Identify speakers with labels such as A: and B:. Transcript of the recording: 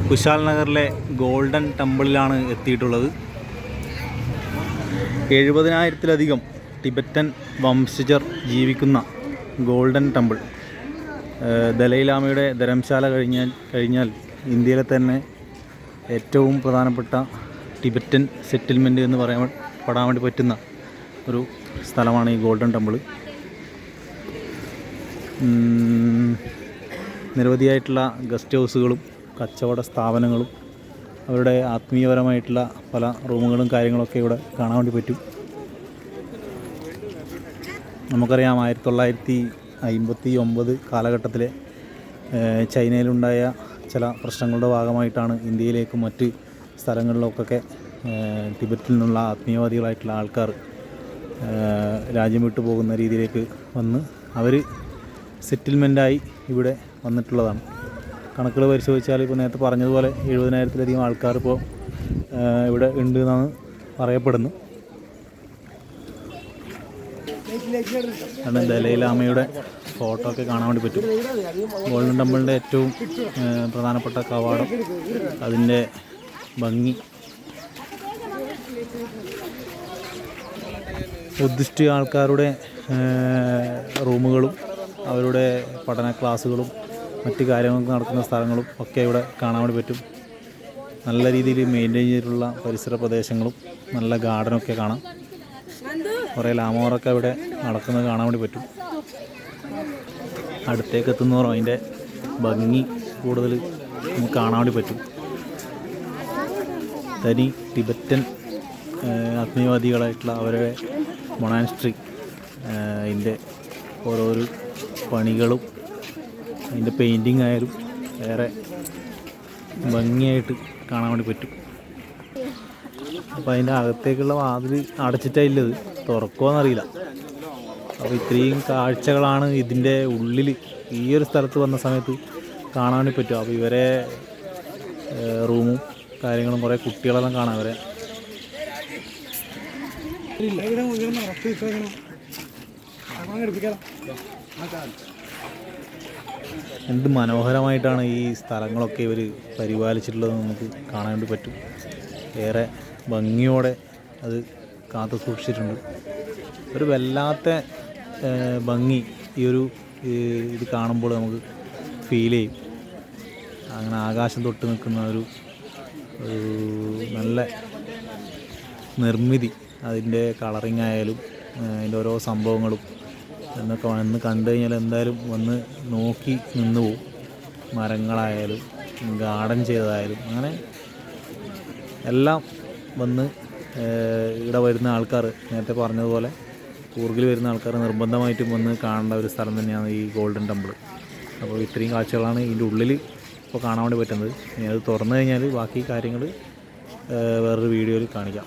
A: കുശാൽ നഗറിലെ ഗോൾഡൻ ടെമ്പിളിലാണ് എത്തിയിട്ടുള്ളത്. 70,000-ലധികം ടിബറ്റൻ വംശജർ ജീവിക്കുന്ന ഗോൾഡൻ ടെമ്പിൾ. ദലൈലാമയുടെ ധരംശാല കഴിഞ്ഞാൽ ഇന്ത്യയിലെ തന്നെ ഏറ്റവും പ്രധാനപ്പെട്ട ടിബറ്റൻ സെറ്റിൽമെൻറ്റ് എന്ന് പെടാൻ വേണ്ടി പറ്റുന്ന ഒരു സ്ഥലമാണ് ഈ ഗോൾഡൻ ടെമ്പിൾ. നിരവധിയായിട്ടുള്ള ഗസ്റ്റ് ഹൗസുകളും കച്ചവട സ്ഥാപനങ്ങളും അവരുടെ ആത്മീയപരമായിട്ടുള്ള പല റൂമുകളും കാര്യങ്ങളൊക്കെ ഇവിടെ കാണാൻ വേണ്ടി പറ്റും. നമുക്കറിയാം 1959 കാലഘട്ടത്തിലെ ചൈനയിലുണ്ടായ ചില പ്രശ്നങ്ങളുടെ ഭാഗമായിട്ടാണ് ഇന്ത്യയിലേക്കും മറ്റ് സ്ഥലങ്ങളിലൊക്കെ ടിബറ്റിൽ നിന്നുള്ള ആത്മീയവാദികളായിട്ടുള്ള ആൾക്കാർ രാജ്യം വിട്ടു പോകുന്ന രീതിയിലേക്ക് വന്ന് അവർ സെറ്റിൽമെൻറ്റായി ഇവിടെ വന്നിട്ടുള്ളതാണ്. കണക്കുകൾ പരിശോധിച്ചാൽ ഇപ്പോൾ നേരത്തെ പറഞ്ഞതുപോലെ 70,000-ലധികം ആൾക്കാർ ഇപ്പോൾ ഇവിടെ ഉണ്ട് എന്നാണ് പറയപ്പെടുന്നു. കാരണം ദലൈലാമയുടെ ഫോട്ടോ ഒക്കെ കാണാൻ വേണ്ടി പറ്റും. ഗോൾഡൻ ടെമ്പിളിൻ്റെ ഏറ്റവും പ്രധാനപ്പെട്ട കവാടം, അതിൻ്റെ ഭംഗി, ബുദ്ധിസ്റ്റ് ആൾക്കാരുടെ റൂമുകളും അവരുടെ പഠന ക്ലാസ്സുകളും മറ്റ് കാര്യങ്ങൾക്ക് നടക്കുന്ന സ്ഥലങ്ങളും ഒക്കെ ഇവിടെ കാണാൻ വേണ്ടി പറ്റും. നല്ല രീതിയിൽ മെയിൻറ്റെയിൻ ചെയ്തിട്ടുള്ള പരിസര പ്രദേശങ്ങളും നല്ല ഗാർഡനൊക്കെ കാണാം. കുറേ ലാമോറൊക്കെ ഇവിടെ നടക്കുന്നത് കാണാൻ വേണ്ടി പറ്റും. അടുത്തേക്ക് എത്തുന്നവരും അതിൻ്റെ ഭംഗി കൂടുതൽ നമുക്ക് കാണാൻ വേണ്ടി പറ്റും. തനി ടിബറ്റൻ ആത്മീയവാദികളായിട്ടുള്ള അവരുടെ മൊണാസ്ട്രി, അതിൻ്റെ ഓരോരോ പണികളും അതിൻ്റെ പെയിൻറ്റിങ് ആയാലും വേറെ ഭംഗിയായിട്ട് കാണാൻ വേണ്ടി പറ്റും. അപ്പോൾ അതിൻ്റെ അകത്തേക്കുള്ള വാതിൽ അടച്ചിട്ടില്ലത്, തുറക്കുമോയെന്നറിയില്ല. അപ്പോൾ ഇത്രയും കാഴ്ചകളാണ് ഇതിൻ്റെ ഉള്ളിൽ ഈ ഒരു സ്ഥലത്ത് വന്ന സമയത്ത് കാണാൻ വേണ്ടി പറ്റും. അപ്പോൾ ഇവരെ റൂമും കാര്യങ്ങളും കുറേ കുട്ടികളെല്ലാം കാണാം. അവരെ എന്ത് മനോഹരമായിട്ടാണ് ഈ സ്ഥലങ്ങളൊക്കെ ഇവർ പരിപാലിച്ചിട്ടുള്ളതെന്ന് നമുക്ക് കാണാൻ വേണ്ടി പറ്റും. ഏറെ ഭംഗിയോടെ അത് കാത്തു സൂക്ഷിച്ചിട്ടുണ്ട്. ഒരു വല്ലാത്ത ഭംഗി ഇത് കാണുമ്പോൾ നമുക്ക് ഫീൽ ചെയ്യും. അങ്ങനെ ആകാശം തൊട്ട് നിൽക്കുന്ന ഒരു നല്ല നിർമ്മിതി, അതിൻ്റെ കളറിങ് ആയാലും അതിൻ്റെ ഓരോ സംഭവങ്ങളും എന്നൊക്കെ വന്ന് കണ്ടു കഴിഞ്ഞാൽ എന്തായാലും വന്ന് നോക്കി നിന്ന് പോവും. മരങ്ങളായാലും ഗാർഡൻ ചെയ്തതായാലും അങ്ങനെ എല്ലാം വന്ന് ഇവിടെ വരുന്ന ആൾക്കാർ, നേരത്തെ പറഞ്ഞതുപോലെ കൂർഗിൽ വരുന്ന ആൾക്കാർ നിർബന്ധമായിട്ടും വന്ന് കാണേണ്ട ഒരു സ്ഥലം തന്നെയാണ് ഈ ഗോൾഡൻ ടെമ്പിൾ. അപ്പോൾ ഇത്രയും കാഴ്ചകളാണ് ഇതിൻ്റെ ഉള്ളിൽ ഇപ്പോൾ കാണാൻ വേണ്ടി പറ്റുന്നത്. ഇനി അത് തുറന്നു കഴിഞ്ഞാൽ ബാക്കി കാര്യങ്ങൾ വേറൊരു വീഡിയോയിൽ കാണിക്കാം.